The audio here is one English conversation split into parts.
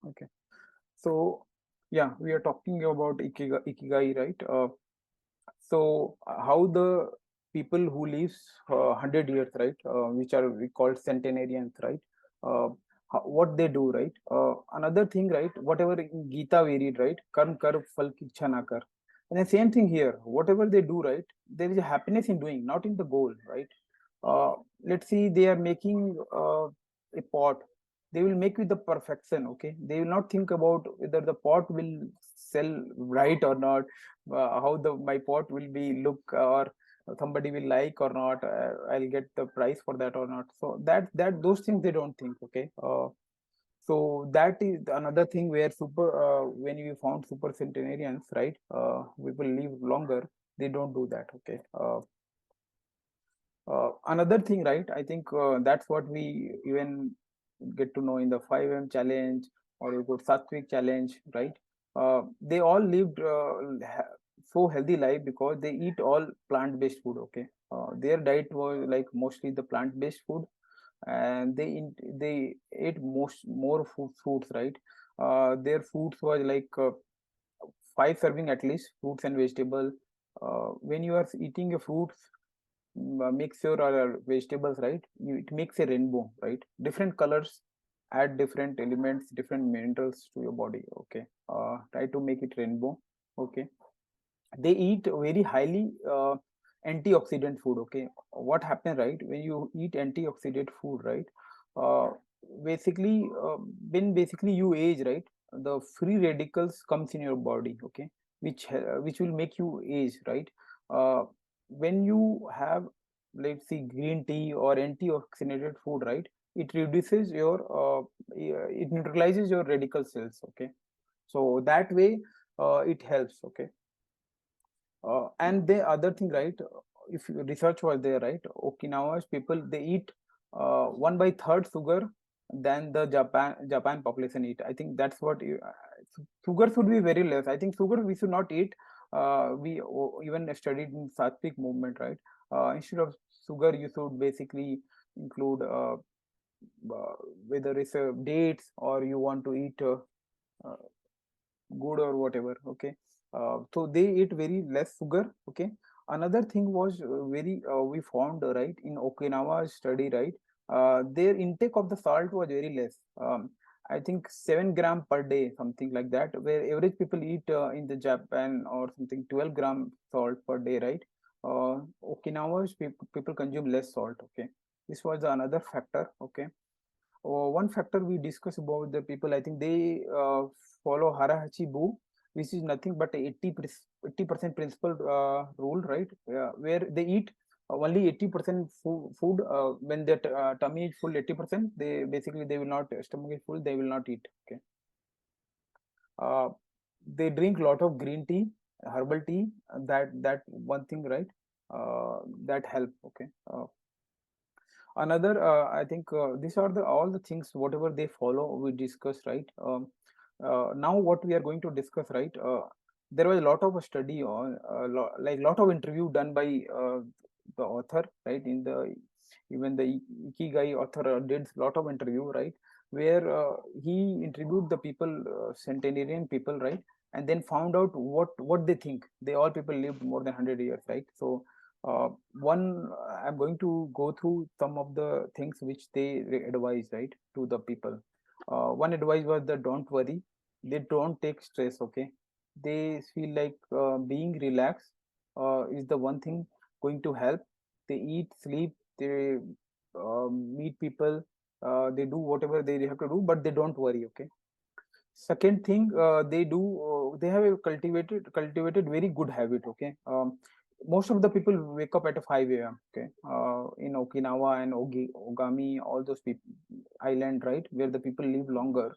Okay. So yeah, we are talking about ikigai, right? How the people who lives 100 years, right, which are we call centenarians, right? Uh, what they do, right? Another thing, right? Whatever in Gita we read, right? Karm kar phal ki ichha na kar. And the same thing here. Whatever they do, right? There is a happiness in doing, not in the goal, right? Uh, let's see, they are making a pot. They will make with the perfection. Okay, they will not think about whether the pot will sell right or not, how the my pot will be look, or somebody will like or not, I'll get the price for that or not. So that those things they don't think. Okay. So that is another thing where super when you found super centenarians, right, people live longer, they don't do that. Okay. Another thing, right, I think that's what we even get to know in the 5M challenge, or you could Sattvic challenge, right? They all lived so healthy life because they eat all plant-based food. Okay. Their diet was like mostly the plant-based food, and they ate more fruits, right? Their foods was like 5 serving at least, fruits and vegetable. When you are eating a fruits, mixture or vegetables, right, it makes a rainbow, right? Different colors add different elements, different minerals to your body. Okay. Try to make it rainbow. Okay. They eat very highly antioxidant food. Okay. What happens, right, when you eat antioxidant food, right, uh, basically when basically you age, right, the free radicals comes in your body. Okay. Which will make you age, right? When you have, let's see, green tea or antioxidant food, right, it reduces your it neutralizes your radical cells. Okay. So that way it helps. Okay. And the other thing, right, if you research was there, right, Okinawa's people, they eat 1/3 sugar than the Japan population eat. I think that's what sugar should be very less. I think sugar we should not eat. Even studied in Sattvic movement, right? Instead of sugar, you should basically include uh, whether it's dates, or you want to eat uh, good or whatever. Okay. So they eat very less sugar. Okay. Another thing was very we found, right, in Okinawa study, right, their intake of the salt was very less. I think 7 gram per day, something like that, where average people eat in the Japan or something 12 gram salt per day, right? Okinawa's people consume less salt. Okay. This was another factor. Okay. One factor we discuss about the people, I think they follow Harahachi Bu, which is nothing but 80% principle rule, right? Where they eat only 80% food. When their tummy is full 80%, they basically they will not, stomach is full, they will not eat. Okay. uh, they drink a lot of green tea, herbal tea, that one thing, right? That help. Okay. Another I think these are the all the things whatever they follow we discuss, right? Now what we are going to discuss, right, there was a lot of study on like lot of interview done by the author, right, in the even the Ikigai author did lot of interview, right, where he interviewed the people, centenarian people, right, and then found out what they think. They all people lived more than 100 years, right? So one, I'm going to go through some of the things which they advise, right, to the people. One advice was that don't worry, they don't take stress. Okay. They feel like being relaxed is the one thing going to help. They eat, sleep, they meet people, they do whatever they have to do, but they don't worry. Okay. Second thing, they do, they have a cultivated very good habit. Okay. Most of the people wake up at a 5 a.m. Okay. In Okinawa and Ogami, all those people island, right, where the people live longer,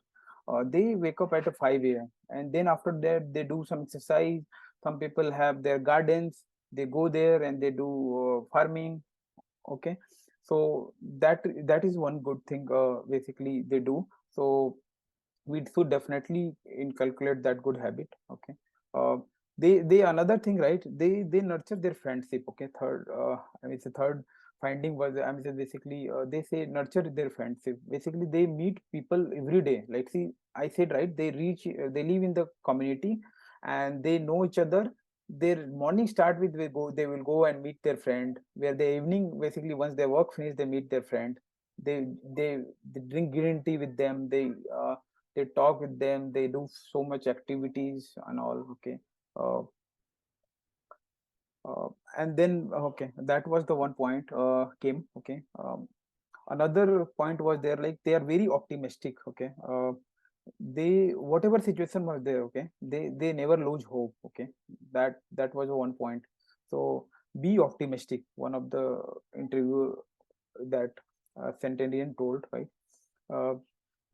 they wake up at a 5 a.m. and then after that they do some exercise. Some people have their gardens, they go there and they do farming. Okay. So that is one good thing basically they do. So we should definitely inculcate that good habit. Okay. uh, they another thing, right, they nurture their friendship. Okay. Third, I mean, it's a third finding was, I mean, basically they say nurture their friendship. Basically, they meet people every day. Like, see, I said right, they live in the community, and they know each other. Their morning start with they will go and meet their friend. Where the evening, basically, once their work finish, they meet their friend. They they they drink green tea with them. They talk with them. They do so much activities and all. Okay. Uh, uh, and then okay, that was the one point came. Okay. Another point was there, like they are very optimistic. Okay. They, whatever situation was there, okay, they never lose hope. Okay. That was one point. So be optimistic, one of the interview that Centenarian told, right? uh,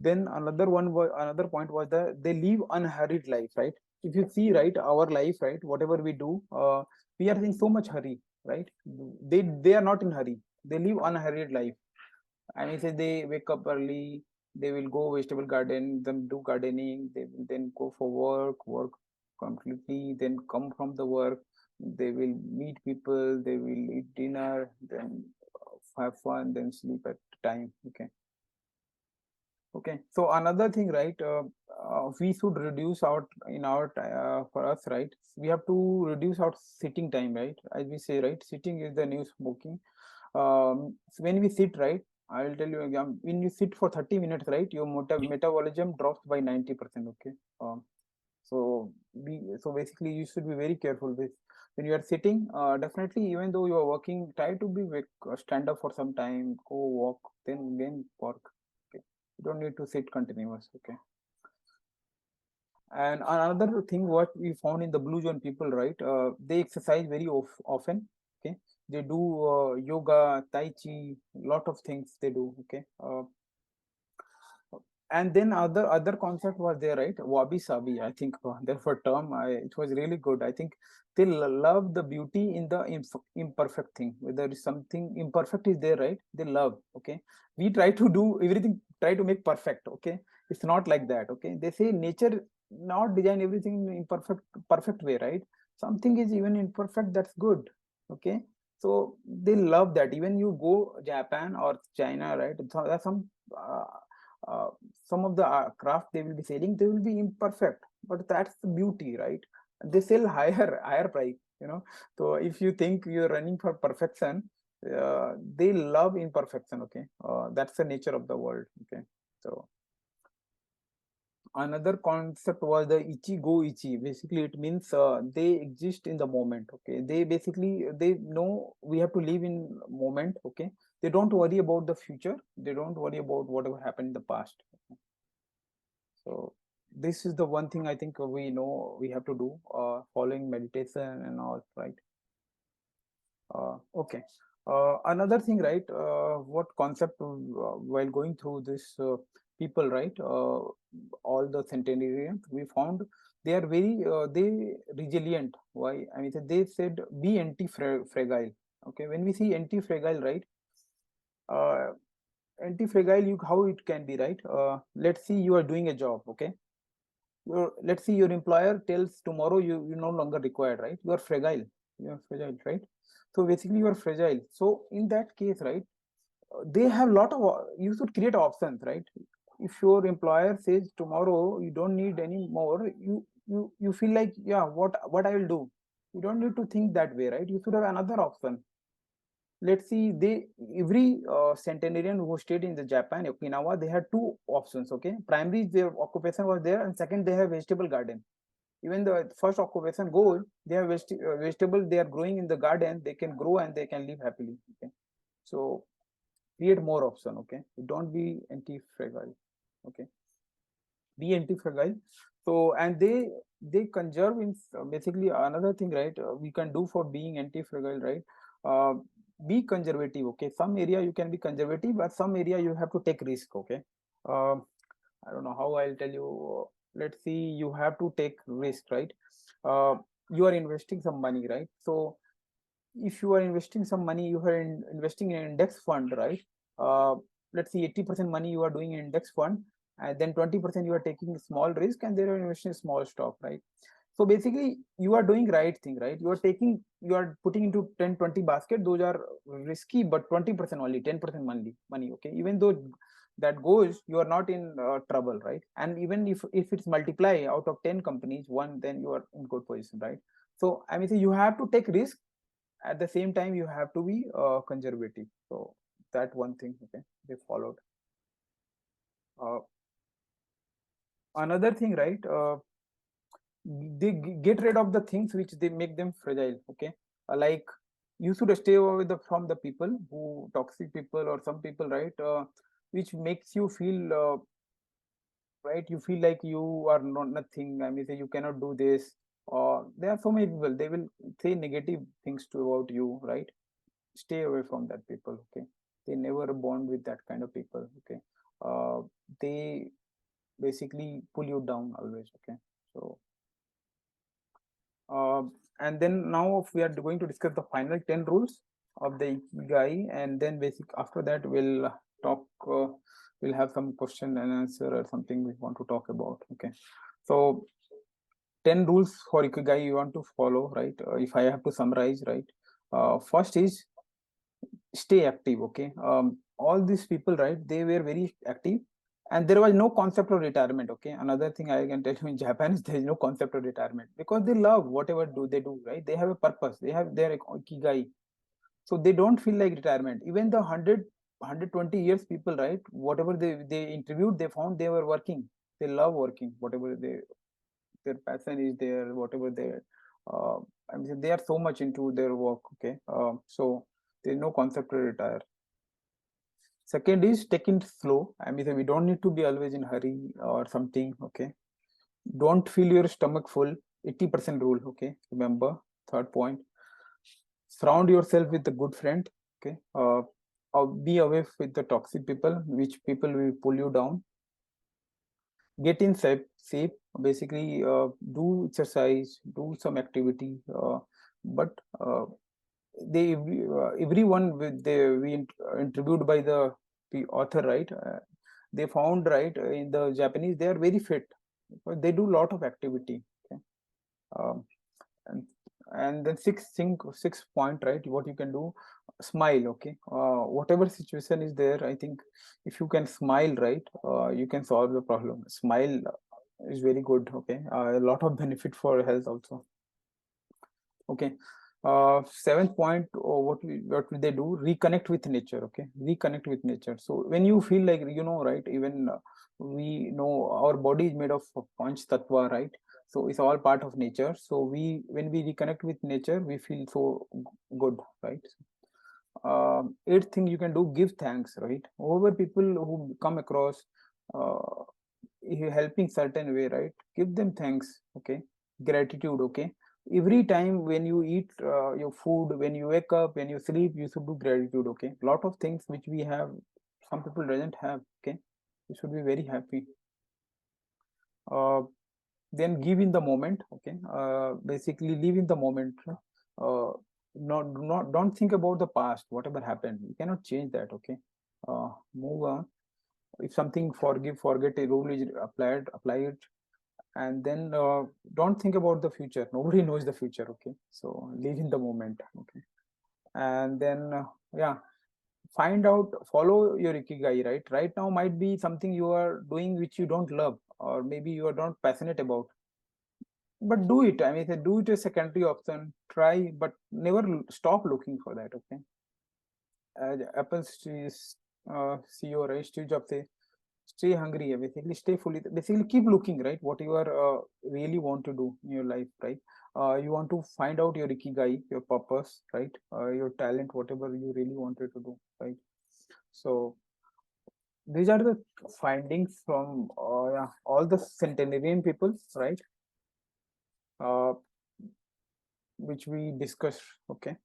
then another point was that they live unhurried life, right? If you see, right, our life, right, whatever we do, we are in so much hurry, right? They are not in hurry. They live unhurried life. And he says they wake up early, they will go vegetable garden, then do gardening, they will then go for work completely, then come from the work, they will meet people, they will eat dinner, then have fun, then sleep at time. Okay. Okay. So another thing, right? We should reduce out in our for us, right? We have to reduce our sitting time, right? As we say, right? Sitting is the new smoking. So when we sit, right, I will tell you again, when you sit for 30 minutes, right, your metabolism drops by 90%. Okay. So basically you should be very careful with when you are sitting. Definitely, even though you are working, try to be stand up for some time, go walk, then work. Okay. You don't need to sit continuous. Okay. And another thing, what we found in the blue zone people, right? They exercise very often. Okay, they do yoga, tai chi, lot of things they do. Okay, and then other concept was there, right? Wabi sabi, I think, therefore term. It was really good. I think they love the beauty in the imperfect thing. Whether it's something imperfect is there, right? They love. Okay, we try to do everything, try to make perfect. Okay, it's not like that. Okay, they say nature not design everything in perfect way, right? Something is even imperfect, that's good. Okay, so they love that. Even you go Japan or China, right? So there's uh, uh, some of the craft they will be selling, they will be imperfect, but that's the beauty, right? They sell higher price, you know. So if you think you're running for perfection, they love imperfection. Okay. That's the nature of the world. Okay. So another concept was the ichi go ichi. Basically it means they exist in the moment. Okay, they basically they know we have to live in moment. Okay, they don't worry about the future, they don't worry about whatever happened in the past. So this is the one thing I think we know we have to do, following meditation and all, right? Okay. Another thing, right? What concept while going through this people, right? All the centenarians, we found they are very they resilient. Why? I mean, they said be anti-fragile. Okay. When we see anti-fragile, right? Uh, Anti-fragile, you how it can be, right? Let's see you are doing a job. Okay, let's see your employer tells tomorrow you no longer required, right? You are fragile, right? So basically you are fragile. So in that case, right, they have lot of you should create options, right? If your employer says tomorrow you don't need any more, you feel like, yeah, what I will do. You don't need to think that way, right? You should have another option. Let's see, they every centenarian who stayed in the Japan, Okinawa, they had two options. Okay, primary their occupation was there, and second they have vegetable garden. Even the first occupation goal, they have vegetable, they are growing in the garden, they can grow and they can live happily. Okay, so create more option. Okay, don't be anti-fragile. Okay, be anti-fragile. So and they conserve in basically another thing, right? We can do for being anti-fragile, right? uh, be conservative. Okay, some area you can be conservative, but some area you have to take risk. Okay. uh, I don't know how I'll tell you. Let's see, you have to take risk, right? uh, you are investing some money, right? So if you are investing some money, you are investing in an index fund, right? uh, let's see, 80% money you are doing in index fund, and then 20% you are taking small risk, and they are investing in small stock, right? So basically you are doing right thing, right? You are putting into 10-20 basket, those are risky, but 20% only, 10% money, okay? Even though that goes, you are not in trouble, right? And even if it's multiply out of 10 companies, one, then you are in good position, right? So I mean, you have to take risk, at the same time you have to be conservative. So that one thing, okay, they followed. Another thing, right? They get rid of the things which they make them fragile, okay? Like, you should stay away from the people who toxic people, or some people, right, which makes you feel right, you feel like you are not nothing. I mean, say you cannot do this, or there are so many people, they will say negative things to about you, right? Stay away from that people, okay? They never bond with that kind of people, okay? They basically pull you down always, okay? So uh, and then now we are going to discuss the final 10 rules of the Ikigai, and then basic after that we'll talk we'll have some question and answer or something we want to talk about, okay? So 10 rules for Ikigai you want to follow, right? If I have to summarize, right, first is stay active, okay? All these people, right, they were very active, and there was no concept of retirement, okay? Another thing I can tell you, in Japan is there is no concept of retirement, because they love whatever do they do, right? They have a purpose, they have their Ikigai, so they don't feel like retirement. Even the 100 120 years people, right, whatever they interviewed, they found they were working, they love working, whatever their passion is there, whatever uh, I mean, they are so much into their work, okay? So there's no concept to retire. Second is take it slow. I mean, we don't need to be always in hurry or something, okay? Don't fill your stomach full. 80% rule, okay? Remember. Third point, surround yourself with a good friend, okay? Be away with the toxic people, which people will pull you down. Get in shape, basically do exercise, do some activity, but they everyone with interviewed by the author, right, they found, right, in the Japanese they are very fit, but they do a lot of activity, okay? um, and and then six point, right, what you can do, smile, okay? Whatever situation is there, I think if you can smile, right, you can solve the problem. Smile is very good, okay? A lot of benefit for health also, okay? Seventh point, what will they do, reconnect with nature, okay? Reconnect with nature. So when you feel like, right, even we know our body is made of panch tattva, right? So it's all part of nature. So when we reconnect with nature, we feel so good, right? Eighth thing you can do, give thanks, right? Over people who come across uh, helping certain way, right, give them thanks, okay? Gratitude, okay? Every time when you eat your food, when you wake up, when you sleep, you should do gratitude, okay? Lot of things which we have, some people doesn't have, okay? You should be very happy. uh, then give in the moment, okay? Basically live in the moment. uh, don't think about the past, whatever happened, you cannot change that, okay? Move on. If something, forget a rule is applied, apply it. And then don't think about the future, nobody knows the future, okay? So live in the moment, okay? And then yeah, find out, follow your Ikigai, right now might be something you are doing which you don't love, or maybe you are not passionate about, but do it. I mean, do it a secondary option, try, but never stop looking for that, okay? Apple's CEO, right, Steve Jobs, say, stay hungry, basically stay fully, basically keep looking, right, what you are really want to do in your life, right? You want to find out your Ikigai, your purpose, right? Your talent, whatever you really wanted to do, right? So these are the findings from yeah, all the centenarian people, right? uh, which we discussed, okay?